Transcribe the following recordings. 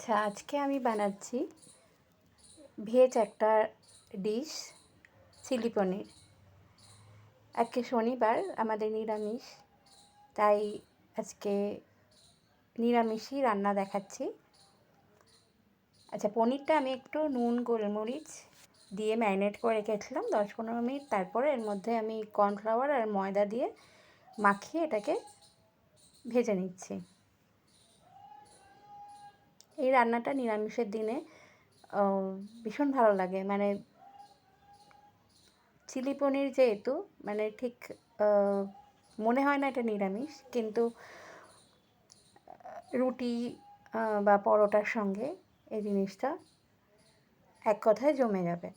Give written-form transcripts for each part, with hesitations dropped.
আচ্ছা, আজকে আমি বানাচ্ছি ভেজ একটা ডিশ, চিলি পনির। আজকে শনিবার, আমাদের নিরামিষ, তাই আজকে নিরামিষই রান্না দেখাচ্ছি। আচ্ছা, পনিরটা আমি একটু নুন গোলমরিচ দিয়ে ম্যারিনেট করে রেখেছিলাম 10-15 মিনিট। তারপরে এর মধ্যে আমি কর্নফ্লাওয়ার আর ময়দা দিয়ে মাখিয়ে এটাকে ভেজে নিচ্ছি। এই রান্নাটা নিরামিষের দিনে ভীষণ ভালো লাগে। মানে চিলি পনির যেহেতু ঠিক মনে হয় না এটা নিরামিষ, কিন্তু রুটি বা পরোটার সঙ্গে এই জিনিসটা এক কথায় জমে যাবে।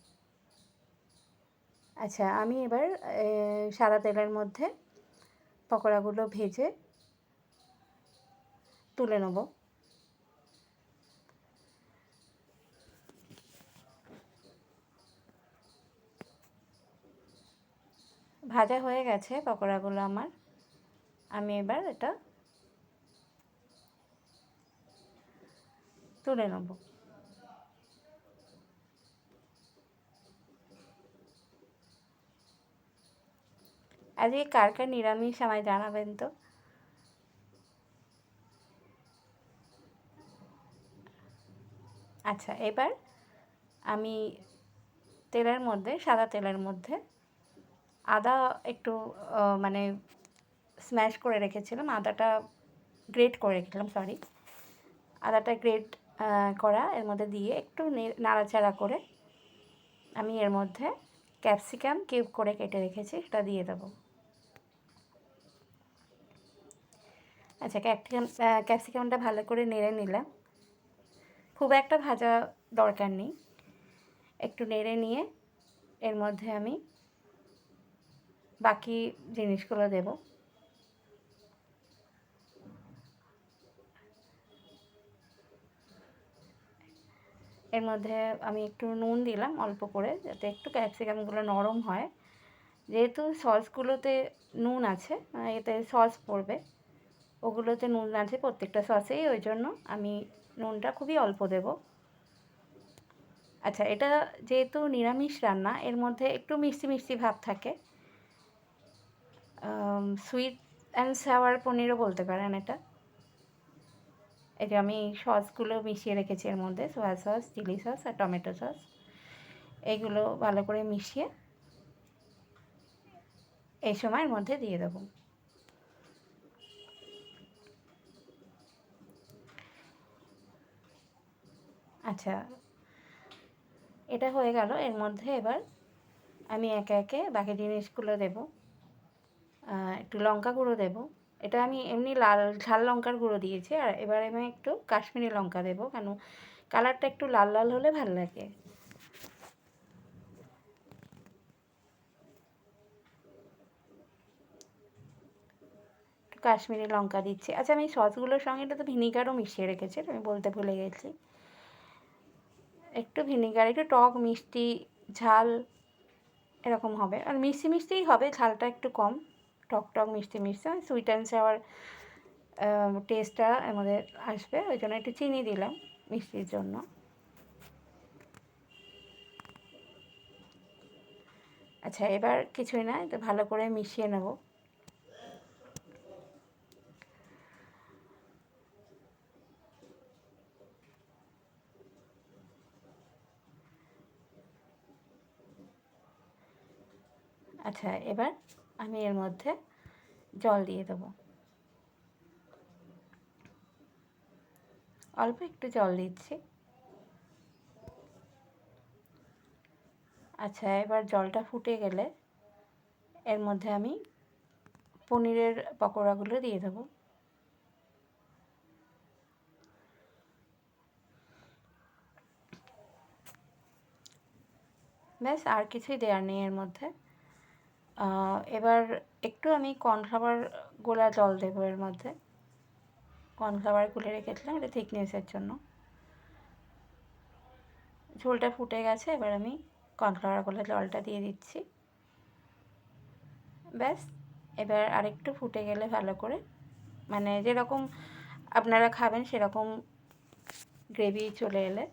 আচ্ছা, আমি এবার সাদা তেলের মধ্যে পকোড়াগুলো ভেজে তুলে নেব। ভাজা হয়ে গেছে পকোড়াগুলো আমার। আমি এবার এটা তুলে নেব। আজকে কার কার নিরামিষ আমায় জানাবেন তো। আচ্ছা, এবার আমি সাদা তেলের মধ্যে আদা একটু মানে স্ম্যাশ করে রেখেছিলাম, আদাটা গ্রেট করে রেখেছিলাম, আদাটা গ্রেট করা এর মধ্যে দিয়ে একটু নাড়াচাড়া করে আমি এর মধ্যে ক্যাপসিকাম কিউব করে কেটে রেখেছি, সেটা দিয়ে দেবো। আচ্ছা, ক্যাপসিকামটা ভালো করে নেড়ে নিলাম। খুব একটা ভাজা দরকার নেই, একটু নেড়ে নিয়ে এর মধ্যে আমি বাকি জিনিসগুলো দেব। এর মধ্যে আমি একটু নুন দিলাম অল্প করে, যাতে একটু ক্যাপসিকামগুলো নরম হয়। যেহেতু সসগুলোতে নুন আছে, এতে সস পড়বে, ওগুলোতে নুন আছে প্রত্যেকটা সসেই, ওই জন্য আমি নুনটা খুবই অল্প দেব। আচ্ছা, এটা যেহেতু নিরামিষ রান্না, এর মধ্যে একটু মিষ্টি মিষ্টি ভাব থাকে। সুইট অ্যান্ড সাওয়ার পনিরও বলতে পারেন এটা। এই যে আমি সসগুলো মিশিয়ে রেখেছি এর মধ্যে, সোয়া সস, চিলি সস আর টমেটো সস, এইগুলো ভালো করে মিশিয়ে এই সময়ের মধ্যে দিয়ে দেবো। আচ্ছা, এটা হয়ে গেল। এর মধ্যে এবার আমি একে একে বাকি জিনিসগুলো দেবো। একটু লঙ্কা গুঁড়ো দেবো। এটা আমি এমনি লাল ঝাল লঙ্কার গুঁড়ো দিয়েছি, আর এবার আমি একটু কাশ্মীরি লঙ্কা দেবো, কেন কালারটা একটু লাল লাল হলে ভালো লাগে। কাশ্মীরি লঙ্কা দিচ্ছি। আচ্ছা, আমি সসগুলোর সঙ্গে তো ভিনিগারও মিশিয়ে রেখেছি, আমি বলতে ভুলে গেছি। একটু ভিনিগার, একটু টক মিষ্টি ঝাল এরকম হবে, আর মিষ্টি মিষ্টিই হবে, ঝালটা একটু কম, টক টক মিষ্টি মিষ্টি, সুইট অ্যান্ড সাওয়ার টেস্টটা আমাদের আসবে, ওই জন্য একটু চিনি দিলাম মিষ্টির জন্য। আচ্ছা, এবার কিছুই না, এটা ভালো করে মিশিয়ে নেব। আচ্ছা, এবার আমি এর মধ্যে জল দিয়ে দেবো, অল্প একটু জল দিচ্ছি। আচ্ছা, এবার জলটা ফুটে গেলে এর মধ্যে আমি পনিরের পকোড়াগুলো দিয়ে দেবো। ব্যাস, আর কিছুই দেওয়ার নেই এর মধ্যে। এবার একটু আমি কর্নফ্লাওয়ার গোলা জল দেবো এর মধ্যে। কর্নফ্লাওয়ার গুলে রেখেছিলাম এটা থিকনেসের জন্য। ঝোলটা ফুটে গেছে, এবার আমি কর্নফ্লাওয়ার গোলা জলটা দিয়ে দিচ্ছি। ব্যাস, এবার আরেকটু ফুটে গেলে ভালো করে, মানে যেরকম আপনারা খাবেন সেরকম গ্রেভি চলে এলে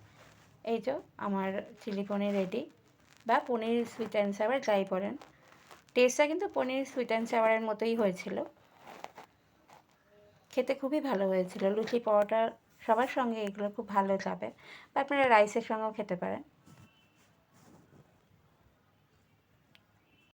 এই যে আমার চিলি পনির রেডি, বা পনির সুইট অ্যান্ড সাওয়ার যাই বলেন। টেস্টটা কিন্তু পনির সুইট অ্যান্ড সাওয়ারের মতোই হয়েছিল, খেতে খুবই ভালো হয়েছিল। লুচি পরোটা সবার সঙ্গে এগুলো খুব ভালো যাবে, বা আপনারা রাইসের সঙ্গেও খেতে পারেন।